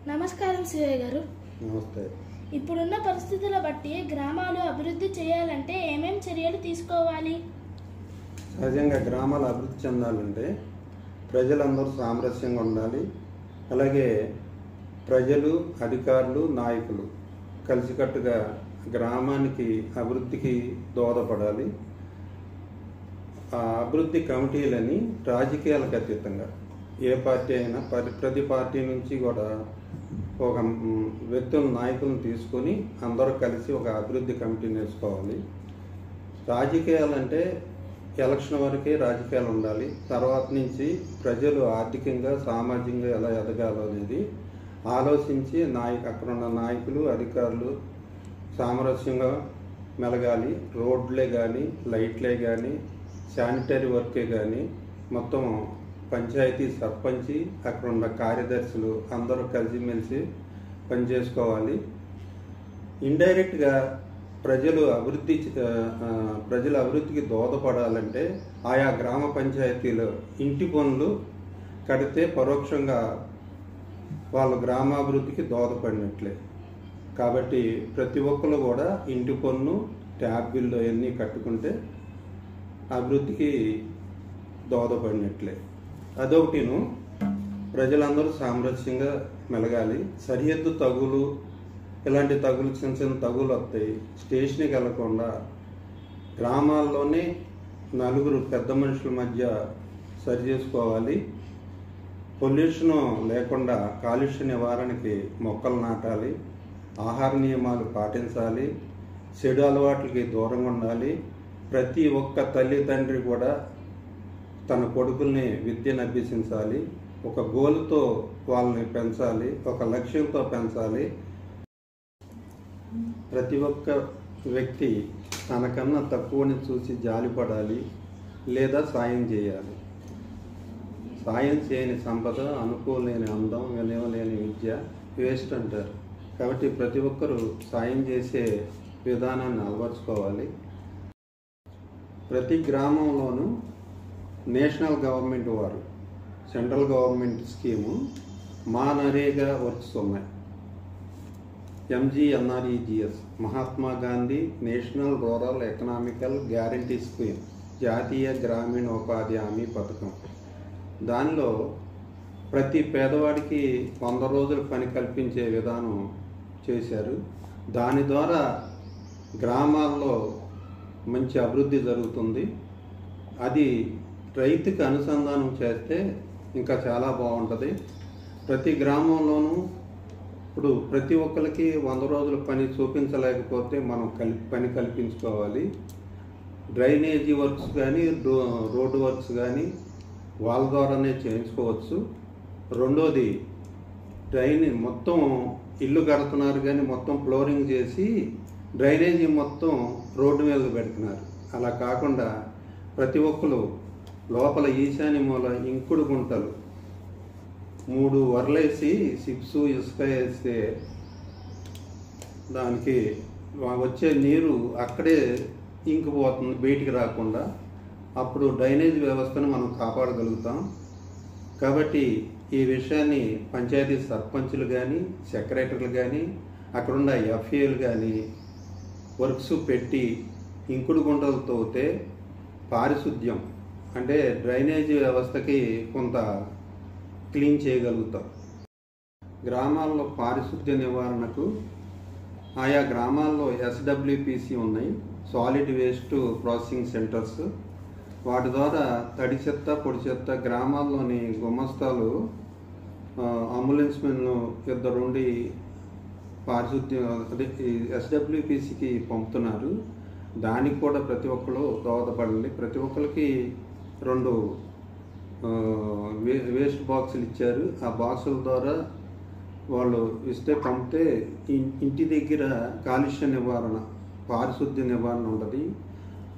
నమస్కారం శివయ్య గారు. నమస్తే. ఇప్పుడున్న పరిస్థితుల బట్టి గ్రామాలు అభివృద్ధి చేయాలంటే ఏమేం చర్యలు తీసుకోవాలి? సహజంగా గ్రామాలు అభివృద్ధి చెందాలంటే ప్రజలందరూ సామరస్యంగా ఉండాలి. అలాగే ప్రజలు, అధికారులు, నాయకులు కలిసికట్టుగా గ్రామానికి అభివృద్ధికి దోహదపడాలి. ఆ అభివృద్ధి కమిటీలని రాజకీయాలకు అతీతంగా ఏ పార్టీ అయినా ప్రతి పార్టీ నుంచి కూడా ఒక వ్యక్తుల నాయకులను తీసుకొని అందరూ కలిసి ఒక అభివృద్ధి కమిటీని వేసుకోవాలి. రాజకీయాలంటే ఎలక్షన్ వరకే రాజకీయాలు ఉండాలి. తర్వాత నుంచి ప్రజలు ఆర్థికంగా, సామాజికంగా ఎలా ఎదగాలో అనేది ఆలోచించి అక్కడ ఉన్న నాయకులు, అధికారులు సామరస్యంగా మెలగాలి. రోడ్లే కానీ, లైట్లే కానీ, శానిటరీ వర్కే కానీ మొత్తం పంచాయతీ సర్పంచి, అక్కడ ఉన్న కార్యదర్శులు అందరూ కలిసిమెలిసి పనిచేసుకోవాలి. ఇండైరెక్ట్గా ప్రజల అభివృద్ధికి దోహదపడాలంటే ఆయా గ్రామ పంచాయతీలో ఇంటి పనులు కడితే పరోక్షంగా వాళ్ళ గ్రామాభివృద్ధికి దోహదపడినట్లే. కాబట్టి ప్రతి ఒక్కరు కూడా ఇంటి పన్ను, ట్యాబ్ బిల్లు అవన్నీ కట్టుకుంటే అభివృద్ధికి దోహదపడినట్లే. అదొకటిను, ప్రజలందరూ సామరస్యంగా మెలగాలి. సరిహద్దు తగులు, ఇలాంటి చిన్న చిన్న తగులు వస్తాయి. స్టేషన్కి వెళ్లకుండా గ్రామాల్లోనే నలుగురు పెద్ద మనుషుల మధ్య సరి చేసుకోవాలి. పొల్యూషన్ లేకుండా కాలుష్య నివారణకి మొక్కలు నాటాలి. ఆహార నియమాలు పాటించాలి. చెడు అలవాట్లకి దూరంగా ఉండాలి. ప్రతి ఒక్క తల్లిదండ్రి కూడా తన కొడుకుల్ని విద్యను అభ్యసించాలి. ఒక గోలుతో వాళ్ళని పెంచాలి, ఒక లక్ష్యంతో పెంచాలి. ప్రతి ఒక్క వ్యక్తి తనకన్నా తక్కువని చూసి జాలిపడాలి లేదా సాయం చేయాలి. సాయం చేయని సంపద, అనుకోలేని అందం, వినయలేని విద్య వేస్ట్ అంటారు. కాబట్టి ప్రతి ఒక్కరూ సాయం చేసే విధానాన్ని అలవర్చుకోవాలి. ప్రతి గ్రామంలోనూ నేషనల్ గవర్నమెంట్ వారు సెంట్రల్ గవర్నమెంట్ స్కీము మా నరేగా వర్క్స్ ఉన్నాయి. MGNREGS Mahatma Gandhi national rural economical guarantee scheme, జాతీయ గ్రామీణ ఉపాధి హామీ పథకం. దానిలో ప్రతి పేదవాడికి 100 రోజులు పని కల్పించే విధానం చేశారు. దాని ద్వారా గ్రామాల్లో మంచి అభివృద్ధి జరుగుతుంది. అది రైతుకి అనుసంధానం చేస్తే ఇంకా చాలా బాగుంటుంది. ప్రతి గ్రామంలోనూ ఇప్పుడు ప్రతి ఒక్కరికి 100 రోజుల పని చూపించలేకపోతే మనం పని కల్పించుకోవాలి. డ్రైనేజీ వర్క్స్ కానీ, రోడ్డు వర్క్స్ కానీ వాళ్ళ ద్వారానే చేయించుకోవచ్చు. రెండోది, మొత్తం ఇల్లు కడుతున్నారు కానీ మొత్తం ఫ్లోరింగ్ చేసి డ్రైనేజీ మొత్తం రోడ్డు మీద పెడుతున్నారు. అలా కాకుండా ప్రతి ఒక్కరు లోపల ఈశాన్య మూల ఇంకుడు గుంటలు 3 వర్లేసి సిప్స్ ఇసుక వేస్తే దానికి వచ్చే నీరు అక్కడే ఇంకిపోతుంది, బయటికి రాకుండా. అప్పుడు డ్రైనేజ్ వ్యవస్థను మనం కాపాడగలుగుతాం. కాబట్టి ఈ విషయాన్ని పంచాయతీ సర్పంచులు కానీ, సెక్రటరీలు కానీ, అక్కడున్న FAలు కానీ వర్క్స్ పెట్టి ఇంకుడు గుంటలతో పారిశుద్ధ్యం అంటే డ్రైనేజీ వ్యవస్థకి కొంత క్లీన్ చేయగలుగుతాం. గ్రామాల్లో పారిశుద్ధ్య నివారణకు ఆయా గ్రామాల్లో SWPC ఉన్నాయి, సాలిడ్ వేస్ట్ ప్రాసెసింగ్ సెంటర్స్. వాటి ద్వారా తడి చెత్త, పొడి చెత్త గ్రామాల్లోని గుమస్తాలు అంబులెన్స్ మెన్లు 2 ఉండి పారిశుద్ధ్యం SWPCకి పంపుతున్నారు. దానికి కూడా ప్రతి ఒక్కరు దోహదపడండి. ప్రతి ఒక్కరికి 2 వేస్ట్ బాక్సులు ఇచ్చారు. ఆ బాక్సుల ద్వారా వాళ్ళు పంపితే ఇంటి దగ్గర కాలుష్య నివారణ, పారిశుద్ధ్య నివారణ ఉంటుంది.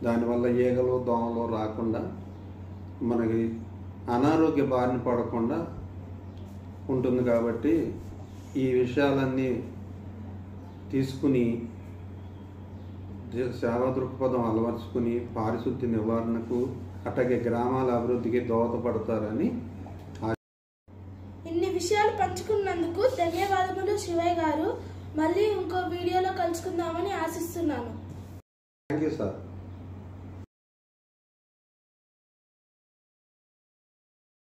దానివల్ల ఈగలు, దోమలు రాకుండా మనకి అనారోగ్య బారిన పడకుండా ఉంటుంది. కాబట్టి ఈ విషయాలన్నీ తీసుకుని సేవా దృక్పథం అలవర్చుకుని పారిశుద్ధ్య నివారణకు, అట్లాగే గ్రామాల అభివృద్ధికి దోహదపడతారని. ఇన్ని విషయాలు పంచుకున్న ఇచ్చినందుకు ధన్యవాదములు శివయ్య గారు. మళ్ళీ ఇంకో వీడియోలో కలుసుకుందామని ఆశిస్తున్నాను. Thank you sir.